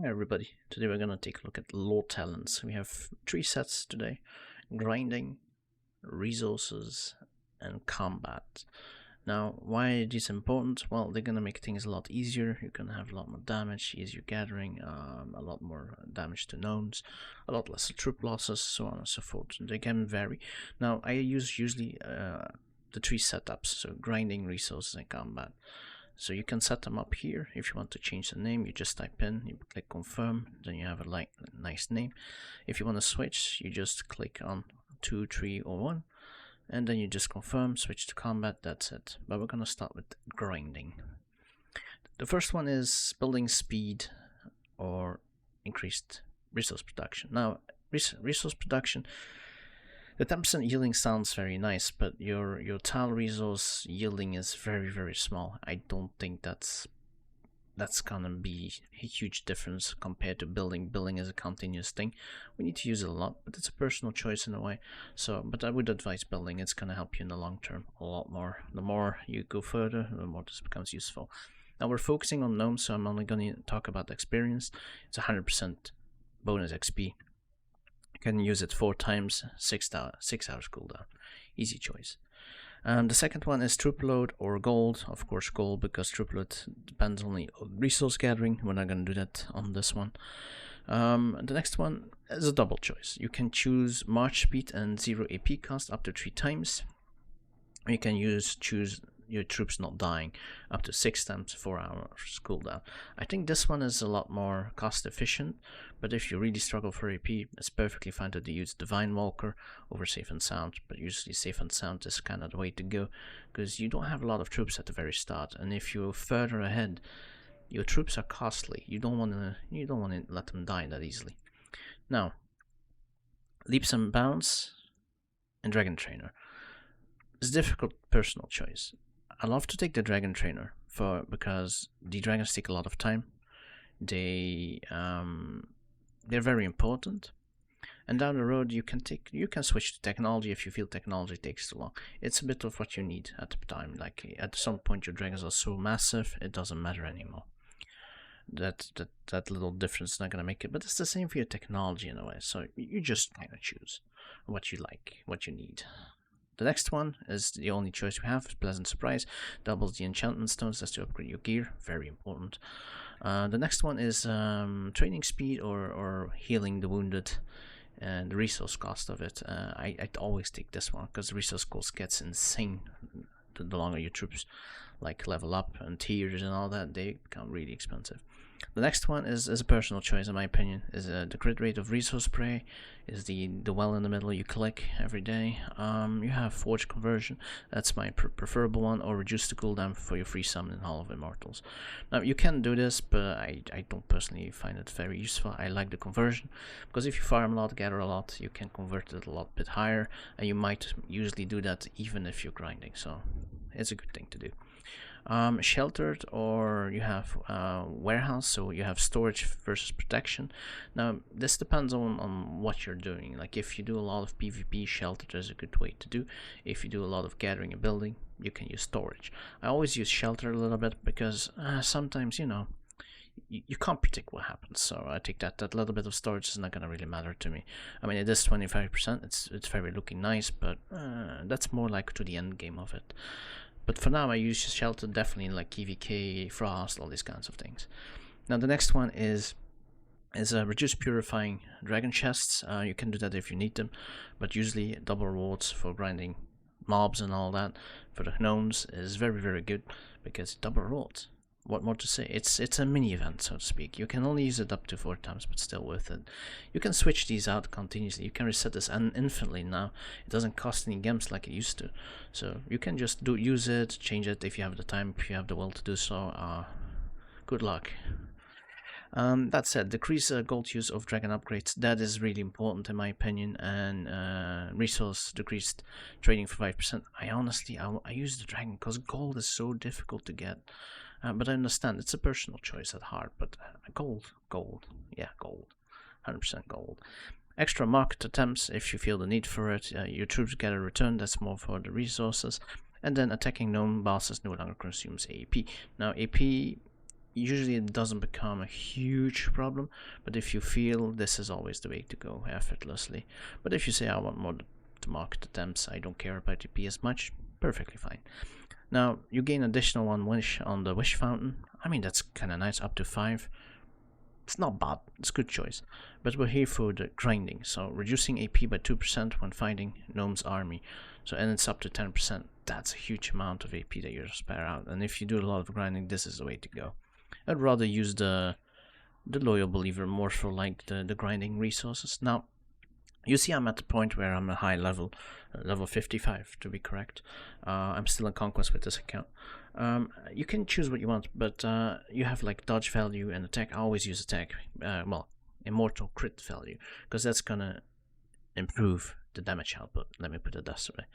Hi everybody, today we're going to take a look at lore talents. We have 3 sets today: grinding, resources, and combat. Now, why are these important? Well, they're going to make things a lot easier. You're going to have a lot more damage, easier gathering, a lot more damage to gnomes, a lot less troop losses, so on and so forth. They can vary. Now, I use usually the 3 setups, so grinding, resources, and combat. So you can set them up here. If you want to change the name, you just type in, you click confirm, then you have a nice name. If you want to switch, you just click on 2, 3, or 1, and then you just confirm, switch to combat, that's it. But we're going to start with grinding. The first one is building speed or increased resource production. Now, resource production, the 10% yielding sounds very nice, but your tile resource yielding is very small. I don't think that's gonna be a huge difference compared to building. Building is a continuous thing. We need to use it a lot, but it's a personal choice in a way. So, but I would advise building. It's gonna help you in the long term a lot more. The more you go further, the more this becomes useful. Now we're focusing on gnomes, so I'm only gonna talk about the experience. It's 100% bonus XP. Can use it 4 times, 6 hours cooldown. Easy choice. The second one is troop load or gold. Of course gold, because troop load depends only on resource gathering. We're not going to do that on this one. The next one is a double choice. You can choose march speed and 0 AP cost up to 3 times. You can choose your troops not dying up to 6 times 4 hours cooldown. I think this one is a lot more cost efficient, but if you really struggle for AP, it's perfectly fine to use Divine Walker over Safe and Sound, but usually Safe and Sound is kind of the way to go, because you don't have a lot of troops at the very start, and if you're further ahead, your troops are costly. You don't want to let them die that easily. Now, leaps and bounds and Dragon Trainer. It's a difficult personal choice. I love to take the Dragon Trainer because the dragons take a lot of time. They're very important, and down the road you can switch to technology if you feel technology takes too long. It's a bit of what you need at the time. Like at some point your dragons are so massive it doesn't matter anymore. That little difference is not gonna make it, but it's the same for your technology in a way. So you just kind of choose what you like, what you need. The next one is the only choice we have, Pleasant Surprise. Doubles the enchantment stones, that's to upgrade your gear, very important. The next one is training speed or healing the wounded, and the resource cost of it. I'd always take this one, because the resource cost gets insane the longer your troops like level up, and tiers and all that, they become really expensive. The next one is a personal choice in my opinion. Is the crit rate of resource spray, is the well in the middle you click every day. You have forge conversion, that's my preferable one, or reduce the cooldown for your free summon in Hall of Immortals. Now you can do this, but I don't personally find it very useful. I like the conversion, because if you farm a lot, gather a lot, you can convert it a lot bit higher, and you might usually do that even if you're grinding, so it's a good thing to do. Sheltered, or you have warehouse, so you have storage versus protection. Now this depends on what you're doing. Like if you do a lot of PvP, sheltered is a good way to do. If you do a lot of gathering and building, you can use storage. I always use shelter a little bit, because sometimes you can't predict what happens, so I think that little bit of storage is not gonna really matter to me. I mean, it is 25%, it's very looking nice, but that's more like to the end game of it. But for now I use shelter definitely in like EVK, frost, all these kinds of things. Now the next one is reduce purifying dragon chests. You can do that if you need them, but usually double rewards for grinding mobs and all that for the gnomes is very good, because double rewards. What more to say? It's a mini event, so to speak. You can only use it up to 4 times, but still worth it. You can switch these out continuously. You can reset this infinitely now. It doesn't cost any gems like it used to. So you can just use it, change it if you have the time, if you have the will to do so. Good luck. That said, decrease gold use of dragon upgrades. That is really important in my opinion, and resource decreased trading for 5%. I use the dragon because gold is so difficult to get. But I understand it's a personal choice at heart, but gold, yeah, gold, 100% gold. Extra market attempts if you feel the need for it. Your troops get a return, that's more for the resources. And then attacking gnome bosses no longer consumes AP. Now AP usually it doesn't become a huge problem, but if you feel, this is always the way to go, effortlessly. But if you say I want more to market attempts, I don't care about EP as much, perfectly fine. Now you gain additional 1 wish on the wish fountain. I mean, that's kind of nice, up to 5. It's not bad, it's a good choice. But we're here for the grinding, so reducing AP by 2% when fighting Gnome's army. So, and it's up to 10%. That's a huge amount of AP that you spare out. And if you do a lot of grinding, this is the way to go. I'd rather use the loyal believer more for like the grinding resources. Now, you see I'm at the point where I'm a high level, level 55 to be correct. I'm still in conquest with this account. You can choose what you want, but you have like dodge value and attack. I always use attack, well, immortal crit value, because that's gonna improve the damage output. Let me put it this way.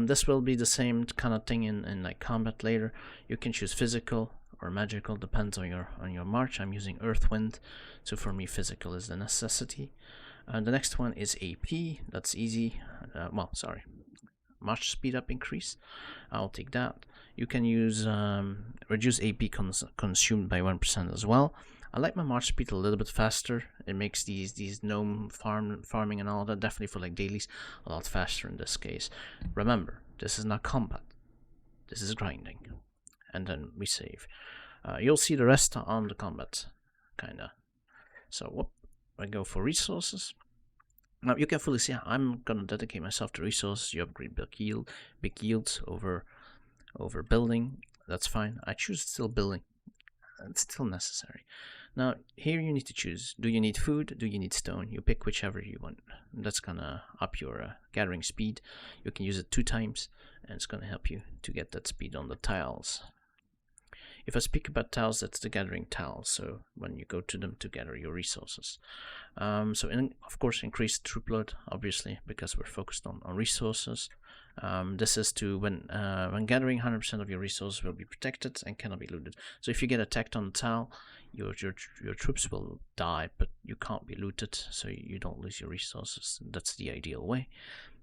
This will be the same kind of thing in like combat later. You can choose physical or magical, depends on your march. I'm using Earth Wind, so for me physical is the necessity. The next one is AP. That's easy. Well, sorry, march speed up increase. I'll take that. You can use reduce AP consumed by 1% as well. I like my march speed a little bit faster. It makes these gnome farming and all that, definitely for like dailies, a lot faster in this case. Remember, this is not combat. This is grinding. And then we save. You'll see the rest on the combat, kinda. So whoop, I go for resources. Now you can fully see I'm gonna dedicate myself to resources. You upgrade big yields over building. That's fine. I choose still building. It's still necessary. Now here you need to choose. Do you need food? Do you need stone? You pick whichever you want. That's gonna up your gathering speed. You can use it 2 times, and it's gonna help you to get that speed on the tiles. If I speak about tiles, that's the gathering tiles, so when you go to them to gather your resources. Of course, increase troop load, obviously, because we're focused on resources. This is to when gathering, 100% of your resources will be protected and cannot be looted. So if you get attacked on the tile, your troops will die, but you can't be looted, so you don't lose your resources. That's the ideal way.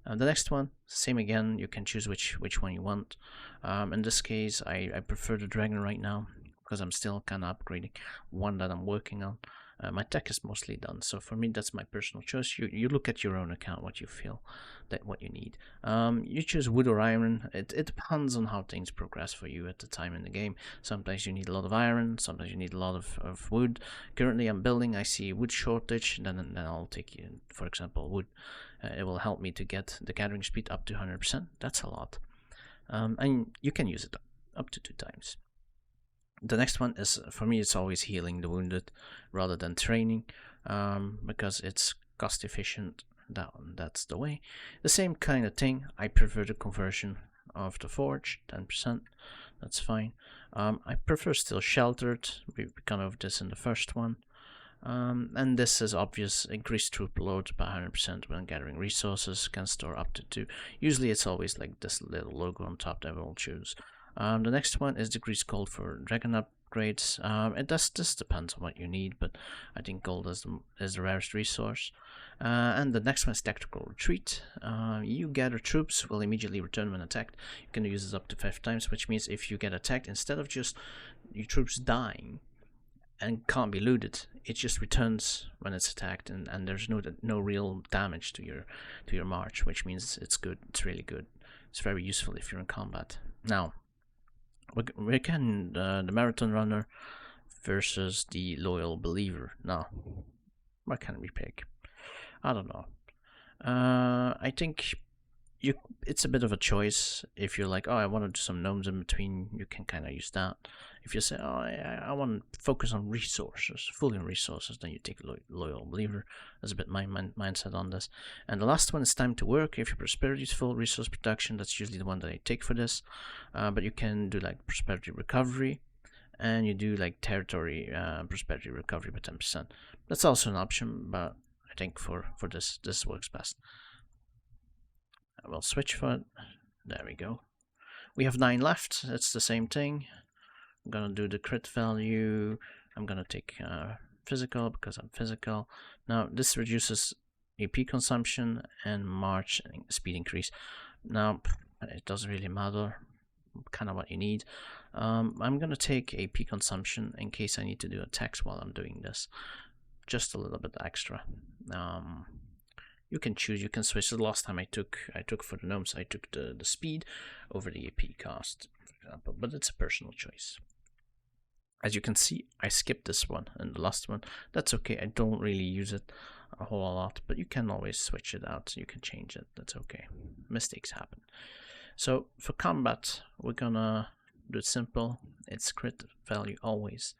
The next one, same again, you can choose which one you want. In this case, I prefer the dragon right now, because I'm still kind of upgrading one that I'm working on. My tech is mostly done, so for me that's my personal choice. You look at your own account, what you feel, what you need. You choose wood or iron. It depends on how things progress for you at the time in the game. Sometimes you need a lot of iron, sometimes you need a lot of wood. Currently I'm building, I see wood shortage, then I'll take, for example, wood. It will help me to get the gathering speed up to 100%. That's a lot. And you can use it up to 2 times. The next one is, for me, it's always healing the wounded rather than training, because it's cost efficient. That's the way. The same kind of thing. I prefer the conversion of the forge, 10%. That's fine. I prefer still sheltered. We kind of this in the first one. And this is obvious, increased troop load by 100% when gathering resources, can store up to 2. Usually it's always like this little logo on top that we'll choose. The next one is decreased gold for dragon upgrades. This depends on what you need, but I think gold is the rarest resource. And the next one is tactical retreat. You gather troops will immediately return when attacked. You can use this up to 5 times, which means if you get attacked, instead of just your troops dying and can't be looted, it just returns when it's attacked, and there's no real damage to your march, which means it's good. It's really good. It's very useful if you're in combat. Now we can the marathon runner versus the loyal believer. Now what can we pick? I don't know. I think it's a bit of a choice. If you're like, oh, I want to do some gnomes in between, you can kind of use that. If you say, oh, I want to focus on resources, fully on resources, then you take loyal believer. That's a bit my mindset on this. And the last one is time to work. If your prosperity is full, resource production, that's usually the one that I take for this. But you can do like prosperity recovery, and you do like territory prosperity recovery by 10%. That's also an option, but I think for this works best. I will switch for it. There we go. We have 9 left. It's the same thing. I'm gonna do the crit value. I'm gonna take physical because I'm physical. Now this reduces AP consumption and march speed increase. Now it doesn't really matter kind of what you need. I'm gonna take AP consumption in case I need to do attacks while I'm doing this, just a little bit extra. You can choose, you can switch. The last time I took for the gnomes, I took the speed over the AP cost, for example, but it's a personal choice. As you can see, I skipped this one and the last one. That's okay, I don't really use it a whole lot, but you can always switch it out, you can change it, that's okay. Mistakes happen. So for combat, we're gonna do it simple. It's crit value always.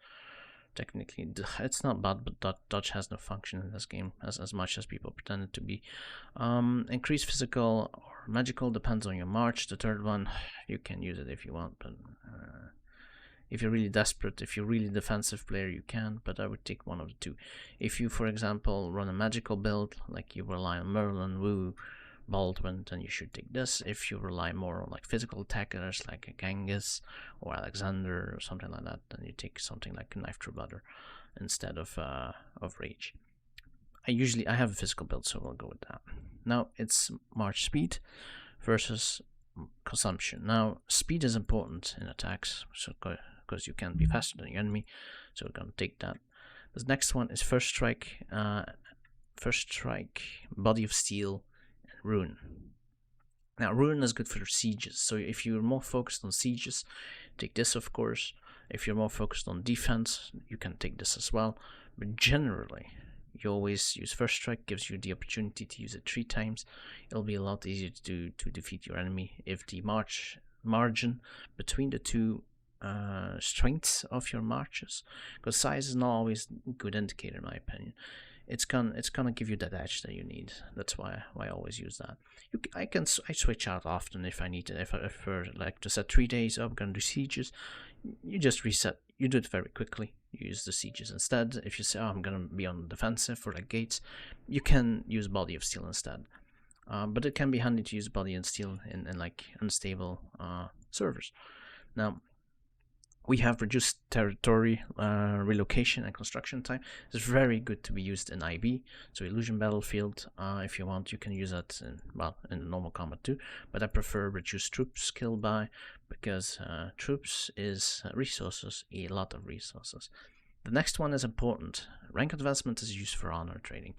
Technically, it's not bad, but dodge has no function in this game as much as people pretend it to be. Increase physical or magical depends on your march. The third one, you can use it if you want, but if you're really desperate, if you're really defensive player, you can, but I would take one of the two. If you, for example, run a magical build, like you rely on Merlin, Wu, Baldwin, then you should take this. If you rely more on like physical attackers like a Genghis or Alexander or something like that, then you take something like a Knife Through Butter instead of Rage. I have a physical build, so we'll go with that. Now it's march speed versus consumption. Now speed is important in attacks, so because you can be faster than your enemy, so we're gonna take that. The next one is first strike, body of steel, Rune. Now Rune is good for sieges, so if you're more focused on sieges, take this of course. If you're more focused on defense, you can take this as well, but generally you always use first strike. Gives you the opportunity to use it 3 times. It'll be a lot easier to defeat your enemy if the margin between the two strengths of your marches, because size is not always a good indicator in my opinion. It's gonna give you that edge that you need. That's why I always use that. I switch out often if I need to. If I prefer like to set 3 days, I'm gonna do sieges. You just reset. You do it very quickly. You use the sieges instead. If you say, oh, I'm gonna be on the defensive for like gates, you can use body of steel instead. But it can be handy to use body and steel in like unstable servers. Now, we have reduced territory, relocation, and construction time. It's very good to be used in IB, so Illusion Battlefield. If you want, you can use that in normal combat too. But I prefer reduced troops kill by, because troops is resources, a lot of resources. The next one is important. Rank advancement is used for honor trading,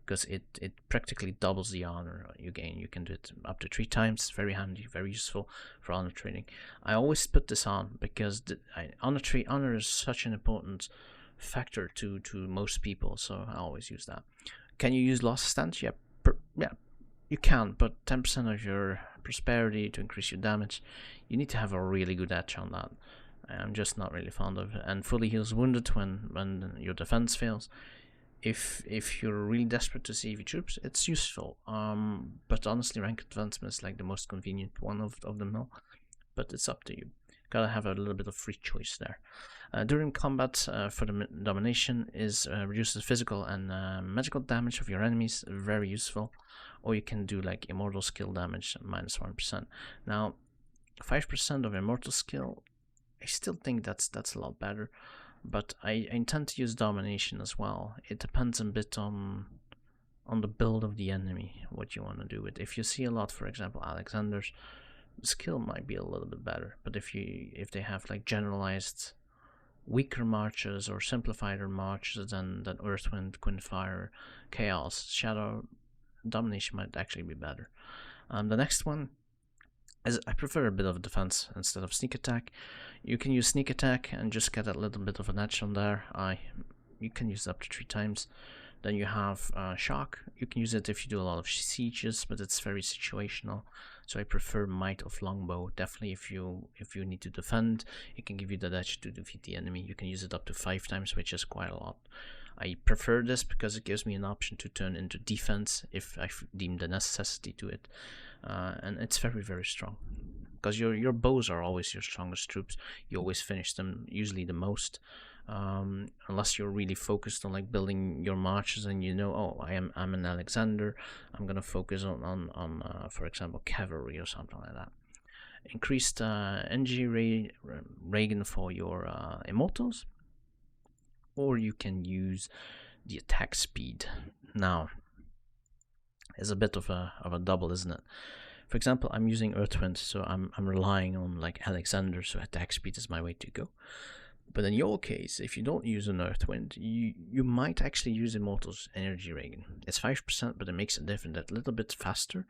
because it practically doubles the honor you gain. You can do it up to 3 times. Very handy, very useful for honor trading. I always put this on because honor is such an important factor to most people, so I always use that. Can you use loss stance? Yeah, you can, but 10% of your prosperity to increase your damage. You need to have a really good edge on that. I'm just not really fond of it. And fully heals wounded when your defense fails. If you're really desperate to save your troops, it's useful. But honestly, rank advancement is like the most convenient one of them all. But it's up to you. Gotta have a little bit of free choice there. During combat, for the domination is reduces physical and magical damage of your enemies. Very useful. Or you can do like immortal skill damage -1%. Now, 5% of immortal skill, I still think that's a lot better. But I intend to use domination as well. It depends a bit on the build of the enemy, what you want to do with. If you see a lot, for example, Alexander's skill might be a little bit better. But if they have like generalized weaker marches or simplified marches than Earthwind, Quinfire, Chaos, Shadow, domination might actually be better. The next one is I prefer a bit of defense instead of sneak attack. You can use sneak attack and just get a little bit of an edge on there. You can use it up to 3 times. Then you have shock. You can use it if you do a lot of sieges, but it's very situational. So I prefer might of longbow. Definitely if you need to defend, it can give you that edge to defeat the enemy. You can use it up to 5 times, which is quite a lot. I prefer this because it gives me an option to turn into defense if I deem the necessity to it. And it's very, very strong. Because your bows are always your strongest troops. You always finish them, usually the most. Unless you're really focused on like building your marches and you know, oh, I'm an Alexander, I'm gonna focus on for example, cavalry or something like that. Increased NG Reagan for your immortals, or you can use the attack speed. Now, it's a bit of a double, isn't it? For example, I'm using Earthwind, so I'm relying on like Alexander, so attack speed is my way to go. But in your case, if you don't use an Earthwind, you might actually use Immortal's Energy Reagan. It's 5%, but it makes it different. That little bit faster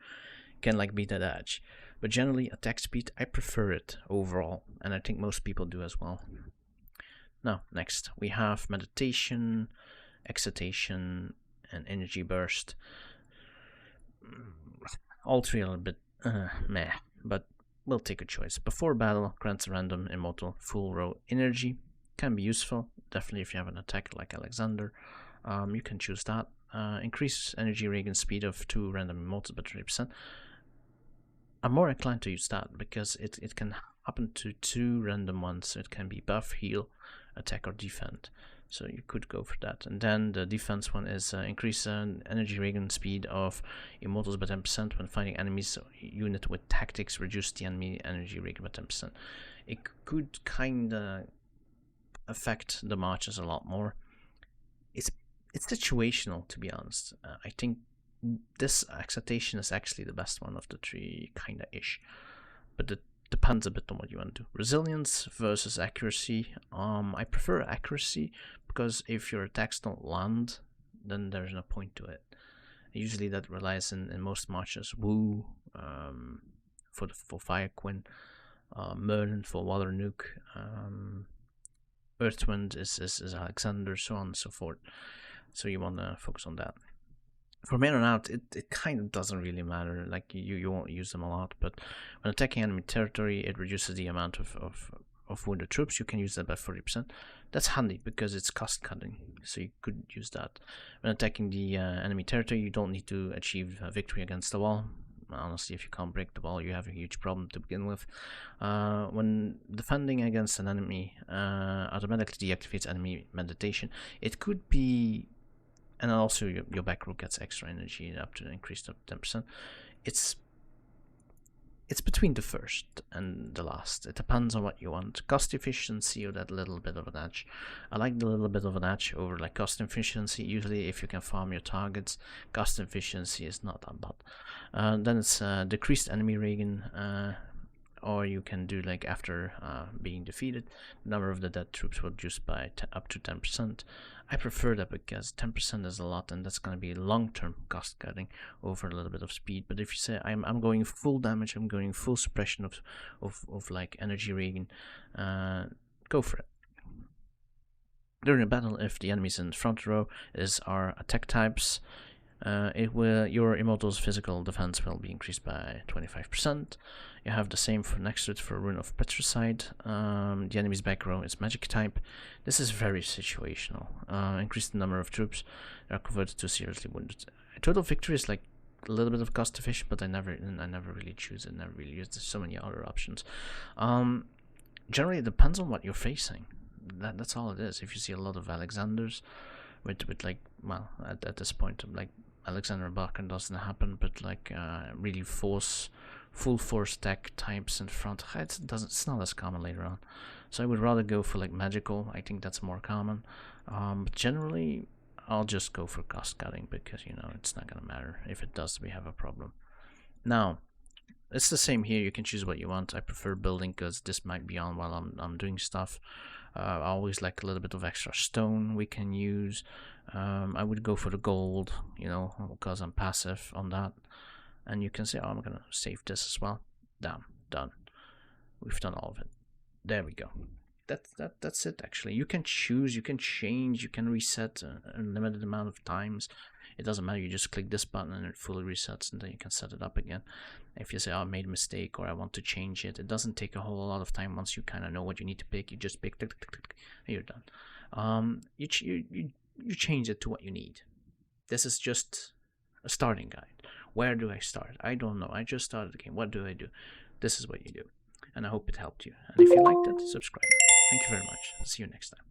can like beat that edge. But generally, attack speed, I prefer it overall, and I think most people do as well. Now, next, we have Meditation, Excitation, and Energy Burst. All three are a little bit meh, but we'll take a choice. Before battle, grants a random Immortal full row energy. Can be useful, definitely if you have an attacker like Alexander. You can choose that. Increase energy regain speed of 2 random Immortals by 30%. I'm more inclined to use that because it can happen to 2 random ones, so it can be buff, heal, attack, or defend. So you could go for that. And then the defense one is increase energy regain speed of Immortals by 10% when fighting enemies. So unit with tactics, reduce the enemy energy regain by 10%. It could kinda affect the marches a lot more. It's situational, to be honest. I think this Excitation is actually the best one of the 3, kinda ish, but it depends a bit on what you want to do. Resilience versus accuracy. I prefer accuracy because if your attacks don't land, then there's no point to it. Usually that relies in most marches. Woo for Fire Queen, Merlin for Water Nuke. Earthwind is Alexander, so on and so forth. So you want to focus on that. For main and out, it kind of doesn't really matter. Like you won't use them a lot, but when attacking enemy territory, it reduces the amount of wounded troops. You can use that by 40%. That's handy because it's cost cutting, so you could use that. When attacking the enemy territory, you don't need to achieve a victory against the wall. Honestly, if you can't break the wall, you have a huge problem to begin with. When defending against an enemy, automatically deactivates enemy meditation. It could be, and also your back row gets extra energy up to increased up to 10%. It's between the first and the last. It depends on what you want. Cost efficiency or that little bit of an edge. I like the little bit of an edge over like cost efficiency. Usually if you can farm your targets, cost efficiency is not that bad. Then it's decreased enemy regain, or you can do like after being defeated, the number of the dead troops will reduce by up to 10%. I prefer that because 10% is a lot, and that's going to be long-term cost cutting over a little bit of speed. But if you say I'm going full damage, I'm going full suppression of like energy regain, go for it. During a battle, if the enemies in the front row are attack types, your Immortal's physical defense will be increased by 25%. You have the same for next to it for Rune of Petricide. The enemy's back row is magic type. This is very situational. Increase the number of troops that are converted to seriously wounded. Total victory is like a little bit of cost efficient, but I never really choose it. Never really use. There's so many other options. Generally, it depends on what you're facing. That's all it is. If you see a lot of Alexanders with like, well, at this point, like Alexander Barker doesn't happen, but like really full force tech types in front, it's not as common later on. So I would rather go for like magical. I think that's more common. But generally, I'll just go for cost cutting because it's not gonna matter. If it does, we have a problem. Now, it's the same here. You can choose what you want. I prefer building because this might be on while I'm doing stuff. I always like a little bit of extra stone we can use. I would go for the gold, because I'm passive on that. And you can say, oh, I'm gonna save this as well. Done. We've done all of it. There we go. That's it. Actually, you can choose, you can change, you can reset a limited amount of times. It doesn't matter. You just click this button and it fully resets, and then you can set it up again. If you say, oh, I made a mistake or I want to change it, it doesn't take a whole lot of time. Once you kind of know what you need to pick, you just pick, tick, tick, tick, and you're done. You change it to what you need. This is just a starting guide. Where do I start? I don't know. I just started the game. What do I do? This is what you do. And I hope it helped you. And if you liked it, subscribe. Thank you very much. See you next time.